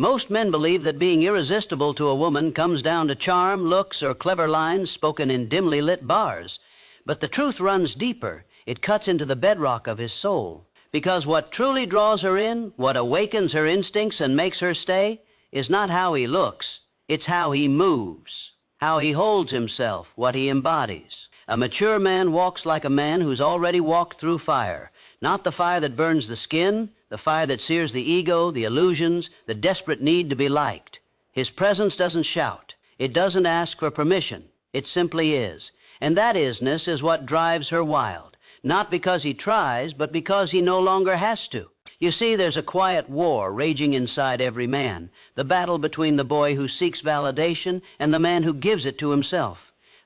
Most men believe that being irresistible to a woman comes down to charm, looks, or clever lines spoken in dimly lit bars. But the truth runs deeper. It cuts into the bedrock of his soul. Because what truly draws her in, what awakens her instincts and makes her stay, is not how he looks. It's how he moves, how he holds himself, what he embodies. A mature man walks like a man who's already walked through fire. Not the fire that burns the skin, the fire that sears the ego, the illusions, the desperate need to be liked. His presence doesn't shout. It doesn't ask for permission. It simply is. And that isness is what drives her wild. Not because he tries, but because he no longer has to. You see, there's a quiet war raging inside every man, the battle between the boy who seeks validation and the man who gives it to himself.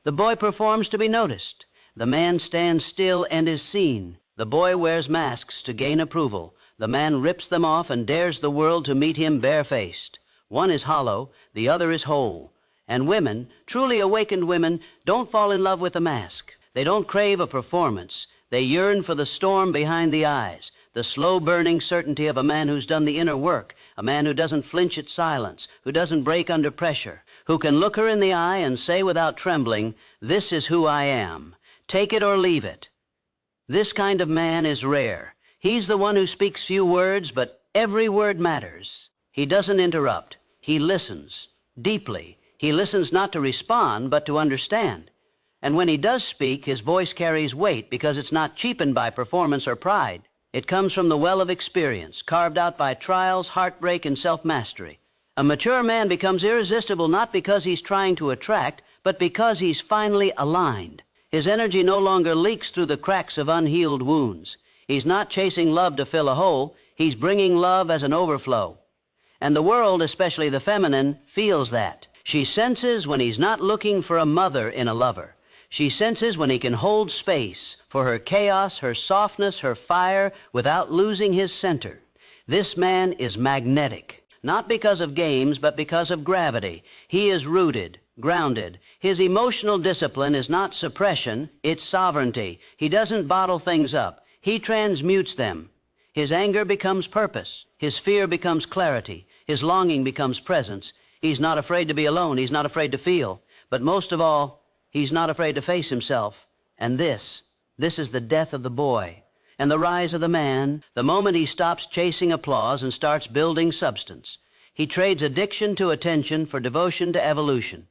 The boy performs to be noticed. The man stands still and is seen. The boy wears masks to gain approval. The man rips them off and dares the world to meet him barefaced. One is hollow, the other is whole. And women, truly awakened women, don't fall in love with a mask. They don't crave a performance. They yearn for the storm behind the eyes, the slow-burning certainty of a man who's done the inner work, a man who doesn't flinch at silence, who doesn't break under pressure, who can look her in the eye and say without trembling, "This is who I am. Take it or leave it." This kind of man is rare. He's the one who speaks few words, but every word matters. He doesn't interrupt. He listens deeply. He listens not to respond, but to understand. And when he does speak, his voice carries weight because it's not cheapened by performance or pride. It comes from the well of experience, carved out by trials, heartbreak, and self-mastery. A mature man becomes irresistible not because he's trying to attract, but because he's finally aligned. His energy no longer leaks through the cracks of unhealed wounds. He's not chasing love to fill a hole. He's bringing love as an overflow. And the world, especially the feminine, feels that. She senses when he's not looking for a mother in a lover. She senses when he can hold space for her chaos, her softness, her fire, without losing his center. This man is magnetic, not because of games, but because of gravity. He is rooted, grounded. His emotional discipline is not suppression, it's sovereignty. He doesn't bottle things up. He transmutes them. His anger becomes purpose. His fear becomes clarity. His longing becomes presence. He's not afraid to be alone. He's not afraid to feel. But most of all, he's not afraid to face himself. And this is the death of the boy and the rise of the man, the moment he stops chasing applause and starts building substance. He trades addiction to attention for devotion to evolution.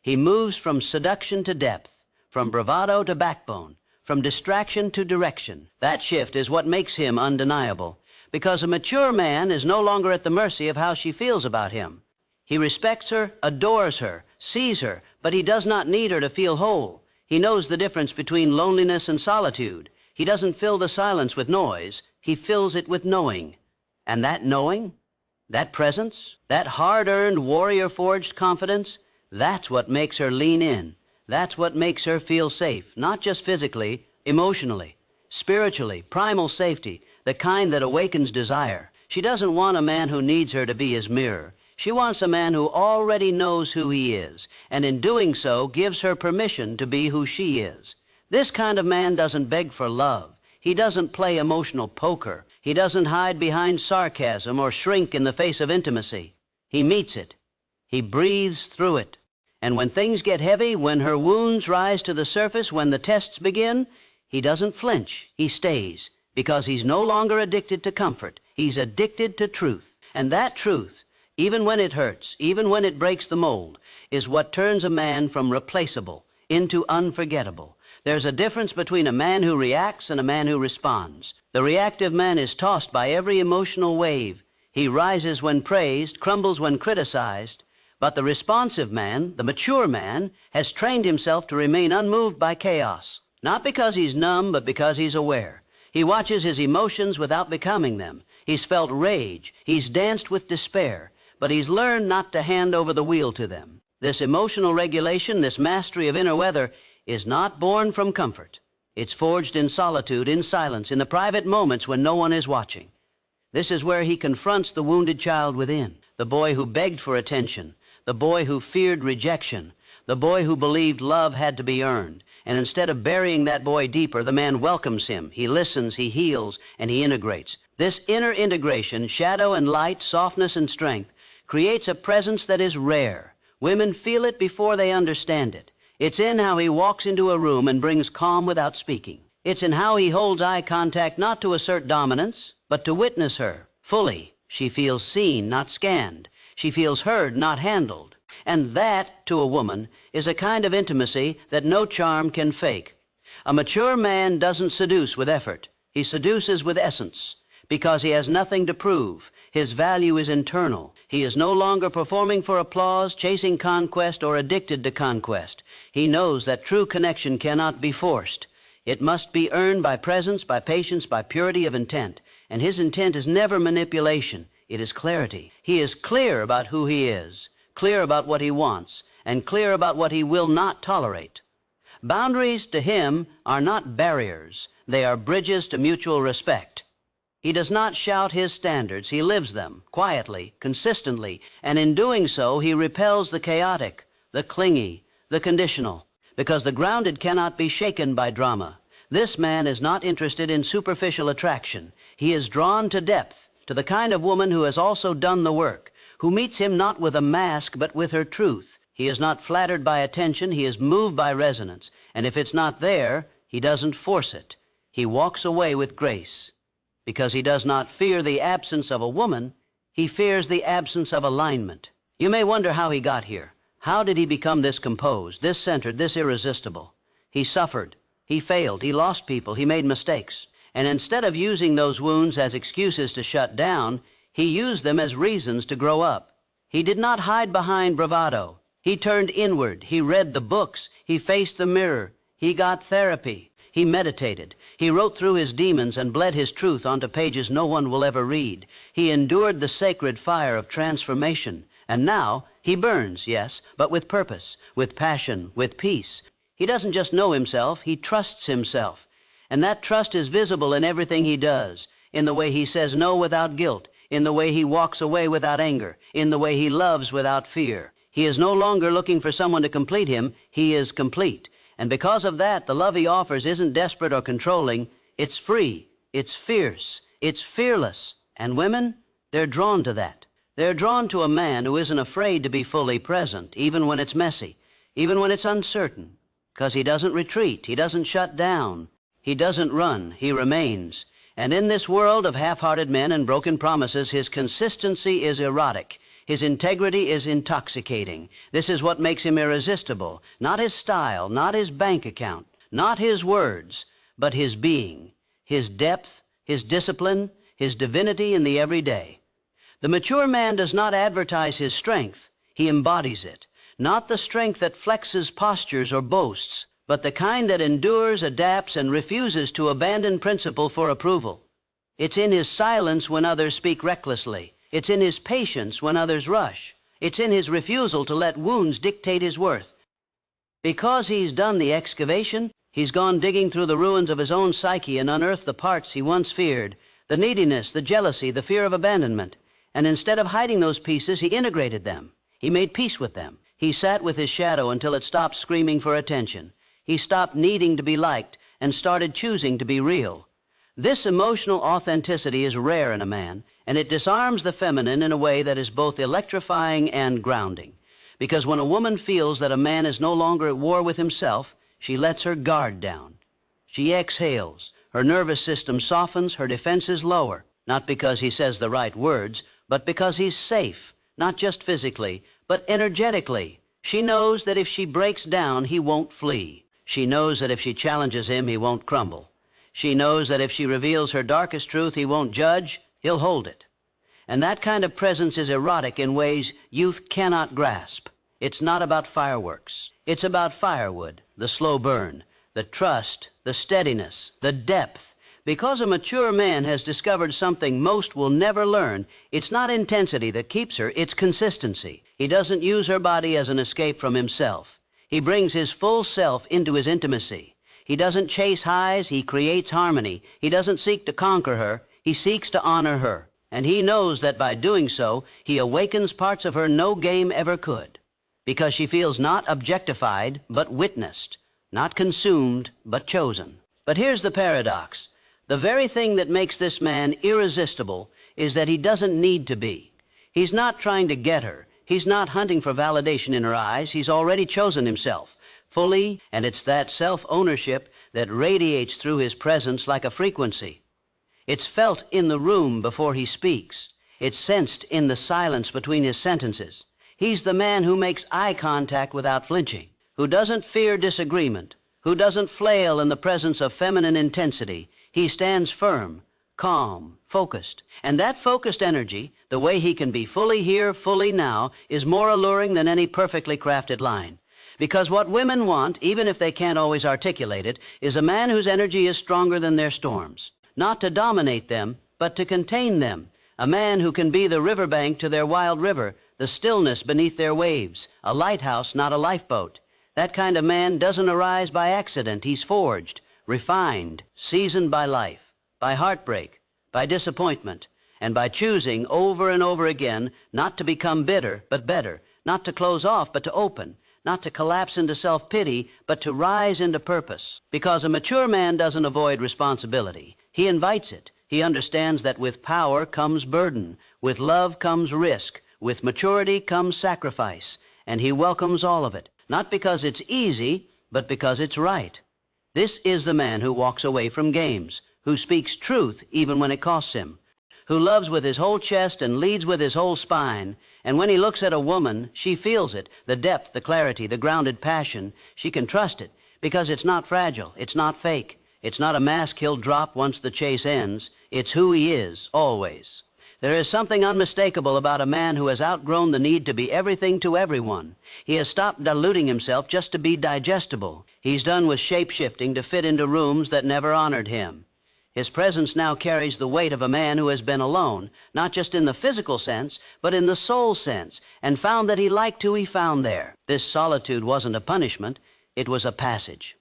He moves from seduction to depth, from bravado to backbone, from distraction to direction. That shift is what makes him undeniable, because a mature man is no longer at the mercy of how she feels about him. He respects her, adores her, sees her, but he does not need her to feel whole. He knows the difference between loneliness and solitude. He doesn't fill the silence with noise. He fills it with knowing. And that knowing, that presence, that hard-earned, warrior-forged confidence, that's what makes her lean in. That's what makes her feel safe, not just physically, emotionally, spiritually, primal safety, the kind that awakens desire. She doesn't want a man who needs her to be his mirror. She wants a man who already knows who he is, and in doing so gives her permission to be who she is. This kind of man doesn't beg for love. He doesn't play emotional poker. He doesn't hide behind sarcasm or shrink in the face of intimacy. He meets it. He breathes through it. And when things get heavy, when her wounds rise to the surface, when the tests begin, he doesn't flinch. He stays, because he's no longer addicted to comfort. He's addicted to truth. And that truth, even when it hurts, even when it breaks the mold, is what turns a man from replaceable into unforgettable. There's a difference between a man who reacts and a man who responds. The reactive man is tossed by every emotional wave. He rises when praised, crumbles when criticized. But the responsive man, the mature man, has trained himself to remain unmoved by chaos. Not because he's numb, but because he's aware. He watches his emotions without becoming them. He's felt rage. He's danced with despair. But he's learned not to hand over the wheel to them. This emotional regulation, this mastery of inner weather, is not born from comfort. It's forged in solitude, in silence, in the private moments when no one is watching. This is where he confronts the wounded child within, the boy who begged for attention, the boy who feared rejection, the boy who believed love had to be earned. And instead of burying that boy deeper, the man welcomes him. He listens, he heals, and he integrates. This inner integration, shadow and light, softness and strength, creates a presence that is rare. Women feel it before they understand it. It's in how he walks into a room and brings calm without speaking. It's in how he holds eye contact not to assert dominance, but to witness her fully. She feels seen, not scanned. She feels heard, not handled. And that, to a woman, is a kind of intimacy that no charm can fake. A mature man doesn't seduce with effort. He seduces with essence, because he has nothing to prove. His value is internal. He is no longer performing for applause, chasing conquest, or addicted to conquest. He knows that true connection cannot be forced. It must be earned by presence, by patience, by purity of intent. And his intent is never manipulation. It is clarity. He is clear about who he is, clear about what he wants, and clear about what he will not tolerate. Boundaries to him are not barriers. They are bridges to mutual respect. He does not shout his standards. He lives them quietly, consistently, and in doing so he repels the chaotic, the clingy, the conditional, because the grounded cannot be shaken by drama. This man is not interested in superficial attraction. He is drawn to depth, to the kind of woman who has also done the work, who meets him not with a mask but with her truth. He is not flattered by attention. He is moved by resonance. And if it's not there, he doesn't force it. He walks away with grace. Because he does not fear the absence of a woman, he fears the absence of alignment. You may wonder how he got here. How did he become this composed, this centered, this irresistible? He suffered. He failed. He lost people. He made mistakes. And instead of using those wounds as excuses to shut down, he used them as reasons to grow up. He did not hide behind bravado. He turned inward. He read the books. He faced the mirror. He got therapy. He meditated. He wrote through his demons and bled his truth onto pages no one will ever read. He endured the sacred fire of transformation. And now he burns, yes, but with purpose, with passion, with peace. He doesn't just know himself, he trusts himself. And that trust is visible in everything he does, in the way he says no without guilt, in the way he walks away without anger, in the way he loves without fear. He is no longer looking for someone to complete him. He is complete. And because of that, the love he offers isn't desperate or controlling. It's free. It's fierce. It's fearless. And women, they're drawn to that. They're drawn to a man who isn't afraid to be fully present, even when it's messy, even when it's uncertain, because he doesn't retreat. He doesn't shut down. He doesn't run. He remains. And in this world of half-hearted men and broken promises, his consistency is erotic. His integrity is intoxicating. This is what makes him irresistible. Not his style, not his bank account, not his words, but his being, his depth, his discipline, his divinity in the everyday. The mature man does not advertise his strength. He embodies it. Not the strength that flexes postures or boasts, but the kind that endures, adapts, and refuses to abandon principle for approval. It's in his silence when others speak recklessly. It's in his patience when others rush. It's in his refusal to let wounds dictate his worth. Because he's done the excavation, he's gone digging through the ruins of his own psyche and unearthed the parts he once feared, the neediness, the jealousy, the fear of abandonment. And instead of hiding those pieces, he integrated them. He made peace with them. He sat with his shadow until it stopped screaming for attention. He stopped needing to be liked and started choosing to be real. This emotional authenticity is rare in a man, and it disarms the feminine in a way that is both electrifying and grounding. Because when a woman feels that a man is no longer at war with himself, she lets her guard down. She exhales. Her nervous system softens. Her defenses lower, not because he says the right words, but because he's safe, not just physically, but energetically. She knows that if she breaks down, he won't flee. She knows that if she challenges him, he won't crumble. She knows that if she reveals her darkest truth, he won't judge, he'll hold it. And that kind of presence is erotic in ways youth cannot grasp. It's not about fireworks. It's about firewood, the slow burn, the trust, the steadiness, the depth. Because a mature man has discovered something most will never learn, it's not intensity that keeps her, it's consistency. He doesn't use her body as an escape from himself. He brings his full self into his intimacy. He doesn't chase highs, he creates harmony. He doesn't seek to conquer her, he seeks to honor her. And he knows that by doing so, he awakens parts of her no game ever could. Because she feels not objectified, but witnessed. Not consumed, but chosen. But here's the paradox. The very thing that makes this man irresistible is that he doesn't need to be. He's not trying to get her. He's not hunting for validation in her eyes. He's already chosen himself fully, and it's that self-ownership that radiates through his presence like a frequency. It's felt in the room before he speaks. It's sensed in the silence between his sentences. He's the man who makes eye contact without flinching, who doesn't fear disagreement, who doesn't flail in the presence of feminine intensity. He stands firm, calm, focused. And that focused energy, the way he can be fully here, fully now, is more alluring than any perfectly crafted line. Because what women want, even if they can't always articulate it, is a man whose energy is stronger than their storms. Not to dominate them, but to contain them. A man who can be the riverbank to their wild river, the stillness beneath their waves, a lighthouse, not a lifeboat. That kind of man doesn't arise by accident. He's forged, refined, seasoned by life, by heartbreak, by disappointment, and by choosing over and over again not to become bitter, but better, not to close off, but to open, not to collapse into self-pity, but to rise into purpose. Because a mature man doesn't avoid responsibility. He invites it. He understands that with power comes burden, with love comes risk, with maturity comes sacrifice, and he welcomes all of it, not because it's easy, but because it's right. This is the man who walks away from games, who speaks truth even when it costs him, who loves with his whole chest and leads with his whole spine, and when he looks at a woman, she feels it, the depth, the clarity, the grounded passion. She can trust it, because it's not fragile, it's not fake, it's not a mask he'll drop once the chase ends. It's who he is, always. There is something unmistakable about a man who has outgrown the need to be everything to everyone. He has stopped diluting himself just to be digestible. He's done with shape-shifting to fit into rooms that never honored him. His presence now carries the weight of a man who has been alone, not just in the physical sense, but in the soul sense, and found that he liked who he found there. This solitude wasn't a punishment, it was a passage.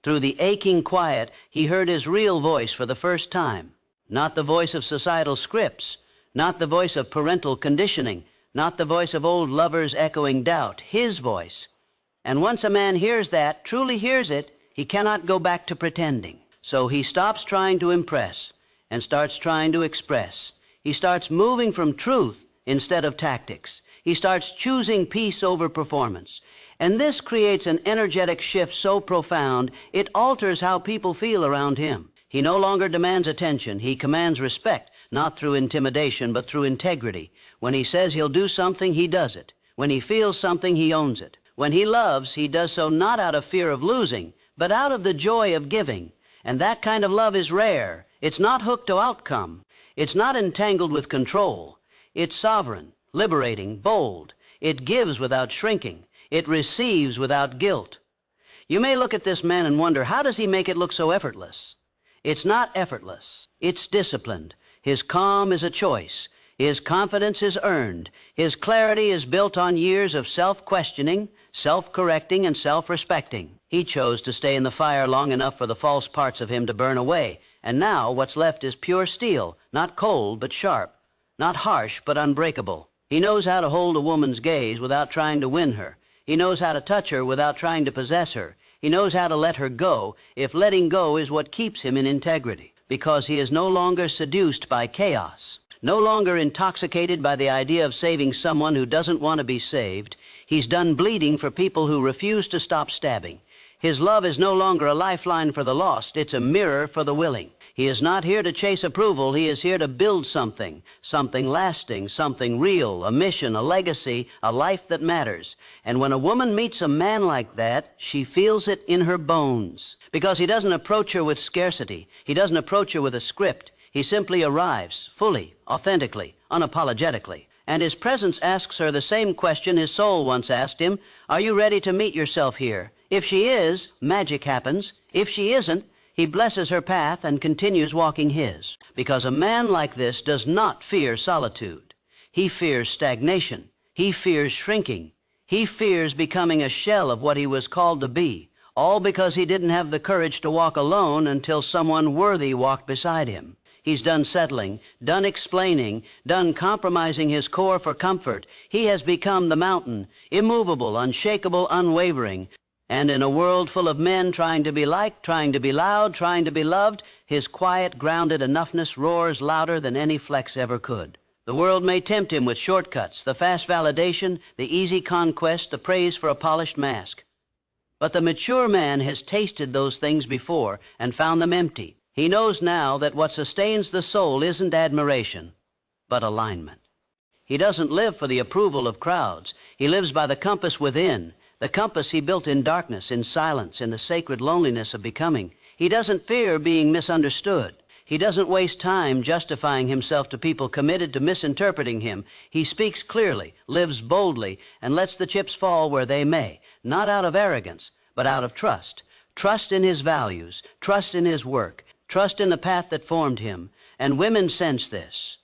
Through the aching quiet, he heard his real voice for the first time. Not the voice of societal scripts, not the voice of parental conditioning, not the voice of old lovers echoing doubt, his voice. And once a man hears that, truly hears it, he cannot go back to pretending. So he stops trying to impress and starts trying to express. He starts moving from truth instead of tactics. He starts choosing peace over performance. And this creates an energetic shift so profound, it alters how people feel around him. He no longer demands attention. He commands respect, not through intimidation, but through integrity. When he says he'll do something, he does it. When he feels something, he owns it. When he loves, he does so not out of fear of losing, but out of the joy of giving. And that kind of love is rare. It's not hooked to outcome. It's not entangled with control. It's sovereign, liberating, bold. It gives without shrinking. It receives without guilt. You may look at this man and wonder, how does he make it look so effortless? It's not effortless. It's disciplined. His calm is a choice. His confidence is earned. His clarity is built on years of self-questioning, self-correcting, and self-respecting. He chose to stay in the fire long enough for the false parts of him to burn away, and now what's left is pure steel, not cold but sharp, not harsh but unbreakable. He knows how to hold a woman's gaze without trying to win her. He knows how to touch her without trying to possess her. He knows how to let her go, if letting go is what keeps him in integrity, because he is no longer seduced by chaos, no longer intoxicated by the idea of saving someone who doesn't want to be saved. He's done bleeding for people who refuse to stop stabbing. His love is no longer a lifeline for the lost, it's a mirror for the willing. He is not here to chase approval, he is here to build something, something lasting, something real, a mission, a legacy, a life that matters. And when a woman meets a man like that, she feels it in her bones. Because he doesn't approach her with scarcity, he doesn't approach her with a script. He simply arrives, fully, authentically, unapologetically. And his presence asks her the same question his soul once asked him, are you ready to meet yourself here? If she is, magic happens. If she isn't, he blesses her path and continues walking his. Because a man like this does not fear solitude. He fears stagnation. He fears shrinking. He fears becoming a shell of what he was called to be, all because he didn't have the courage to walk alone until someone worthy walked beside him. He's done settling, done explaining, done compromising his core for comfort. He has become the mountain, immovable, unshakable, unwavering. And in a world full of men trying to be liked, trying to be loud, trying to be loved, his quiet, grounded enoughness roars louder than any flex ever could. The world may tempt him with shortcuts, the fast validation, the easy conquest, the praise for a polished mask. But the mature man has tasted those things before and found them empty. He knows now that what sustains the soul isn't admiration, but alignment. He doesn't live for the approval of crowds. He lives by the compass within, the compass he built in darkness, in silence, in the sacred loneliness of becoming. He doesn't fear being misunderstood. He doesn't waste time justifying himself to people committed to misinterpreting him. He speaks clearly, lives boldly, and lets the chips fall where they may, not out of arrogance, but out of trust. Trust in his values, trust in his work, trust in the path that formed him. And women sense this.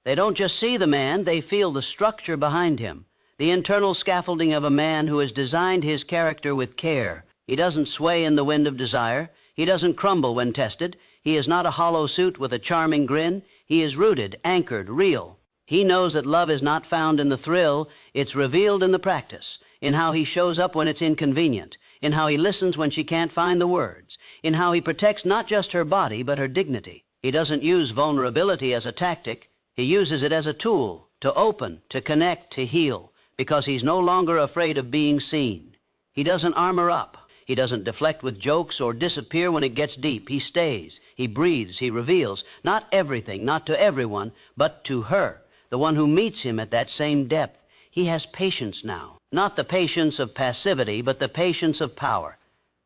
They don't just see the man, they feel the structure behind him, the internal scaffolding of a man who has designed his character with care. He doesn't sway in the wind of desire. He doesn't crumble when tested. He is not a hollow suit with a charming grin. He is rooted, anchored, real. He knows that love is not found in the thrill. It's revealed in the practice, in how he shows up when it's inconvenient, in how he listens when she can't find the words, in how he protects not just her body, but her dignity. He doesn't use vulnerability as a tactic. He uses it as a tool to open, to connect, to heal, because he's no longer afraid of being seen. He doesn't armor up. He doesn't deflect with jokes or disappear when it gets deep. He stays. He breathes. He reveals. Not everything, not to everyone, but to her, the one who meets him at that same depth. He has patience now. Not the patience of passivity, but the patience of power.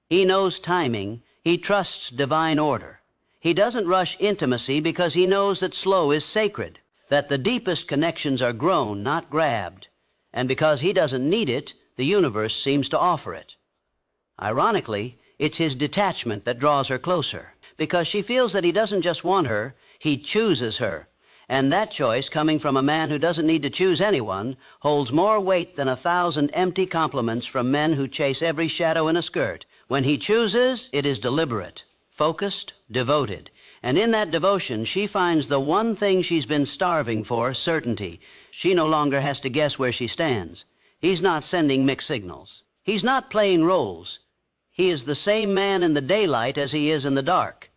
He knows timing. He trusts divine order. He doesn't rush intimacy because he knows that slow is sacred, that the deepest connections are grown, not grabbed. And because he doesn't need it, the universe seems to offer it. Ironically, it's his detachment that draws her closer, because she feels that he doesn't just want her, he chooses her. And that choice, coming from a man who doesn't need to choose anyone, holds more weight than 1,000 empty compliments from men who chase every shadow in a skirt. When he chooses, it is deliberate, focused, devoted. And in that devotion, she finds the one thing she's been starving for, certainty. She no longer has to guess where she stands. He's not sending mixed signals. He's not playing roles. He is the same man in the daylight as he is in the dark.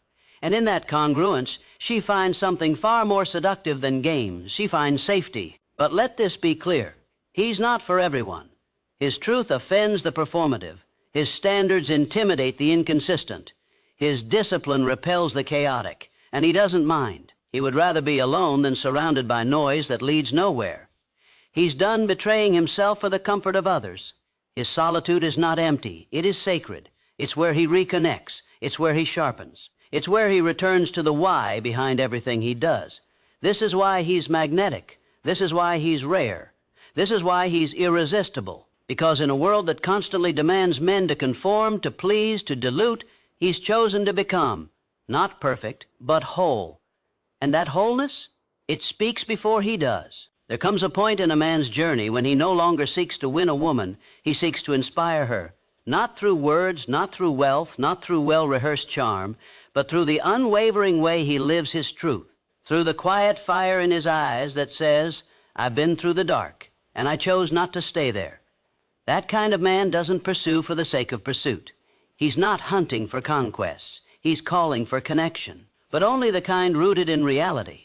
And in that congruence, she finds something far more seductive than games. She finds safety. But let this be clear. He's not for everyone. His truth offends the performative. His standards intimidate the inconsistent. His discipline repels the chaotic. And he doesn't mind. He would rather be alone than surrounded by noise that leads nowhere. He's done betraying himself for the comfort of others. His solitude is not empty. It is sacred. It's where he reconnects. It's where he sharpens. It's where he returns to the why behind everything he does. This is why he's magnetic. This is why he's rare. This is why he's irresistible. Because in a world that constantly demands men to conform, to please, to dilute, he's chosen to become, not perfect, but whole. And that wholeness, it speaks before he does. There comes a point in a man's journey when he no longer seeks to win a woman. He seeks to inspire her, not through words, not through wealth, not through well-rehearsed charm, but through the unwavering way he lives his truth, through the quiet fire in his eyes that says, I've been through the dark, and I chose not to stay there. That kind of man doesn't pursue for the sake of pursuit. He's not hunting for conquests. He's calling for connection, but only the kind rooted in reality.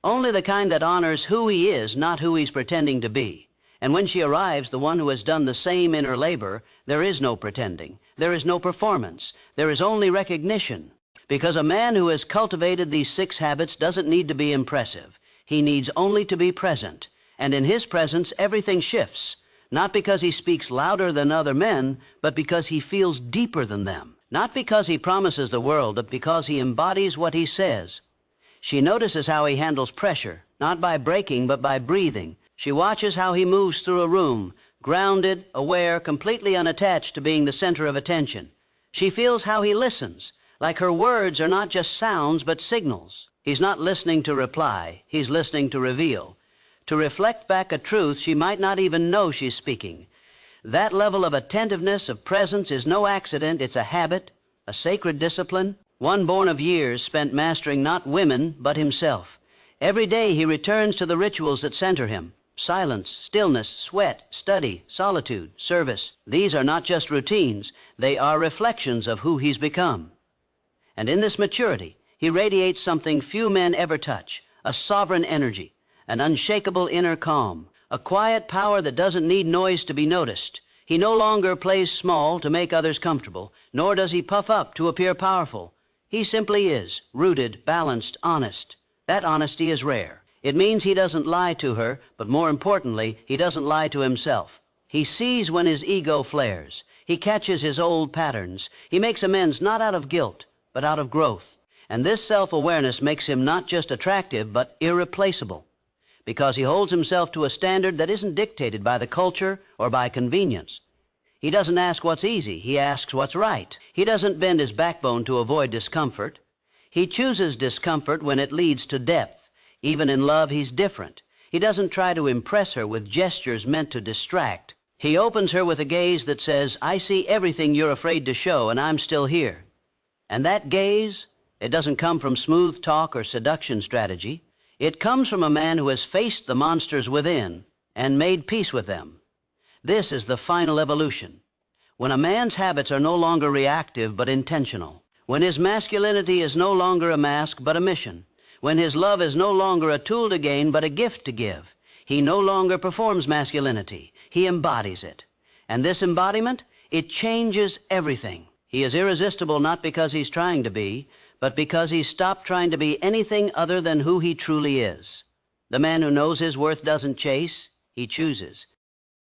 Only the kind that honors who he is, not who he's pretending to be. And when she arrives, the one who has done the same inner labor, there is no pretending. There is no performance. There is only recognition. Because a man who has cultivated these 6 habits doesn't need to be impressive. He needs only to be present. And in his presence, everything shifts. Not because he speaks louder than other men, but because he feels deeper than them. Not because he promises the world, but because he embodies what he says. She notices how he handles pressure, not by breaking, but by breathing. She watches how he moves through a room, grounded, aware, completely unattached to being the center of attention. She feels how he listens, like her words are not just sounds, but signals. He's not listening to reply. He's listening to reveal, to reflect back a truth she might not even know she's speaking. That level of attentiveness, of presence, is no accident. It's a habit, a sacred discipline, one born of years spent mastering not women, but himself. Every day he returns to the rituals that center him. Silence, stillness, sweat, study, solitude, service. These are not just routines. They are reflections of who he's become. And in this maturity, he radiates something few men ever touch, a sovereign energy, an unshakable inner calm, a quiet power that doesn't need noise to be noticed. He no longer plays small to make others comfortable, nor does he puff up to appear powerful. He simply is, rooted, balanced, honest. That honesty is rare. It means he doesn't lie to her, but more importantly, he doesn't lie to himself. He sees when his ego flares. He catches his old patterns. He makes amends not out of guilt, but out of growth. And this self-awareness makes him not just attractive, but irreplaceable, because he holds himself to a standard that isn't dictated by the culture or by convenience. He doesn't ask what's easy. He asks what's right. He doesn't bend his backbone to avoid discomfort. He chooses discomfort when it leads to depth. Even in love, he's different. He doesn't try to impress her with gestures meant to distract. He opens her with a gaze that says, "I see everything you're afraid to show, and I'm still here." And that gaze, it doesn't come from smooth talk or seduction strategy. It comes from a man who has faced the monsters within and made peace with them. This is the final evolution. When a man's habits are no longer reactive but intentional. When his masculinity is no longer a mask but a mission. When his love is no longer a tool to gain but a gift to give. He no longer performs masculinity. He embodies it. And this embodiment, it changes everything. He is irresistible not because he's trying to be, but because he's stopped trying to be anything other than who he truly is. The man who knows his worth doesn't chase, he chooses.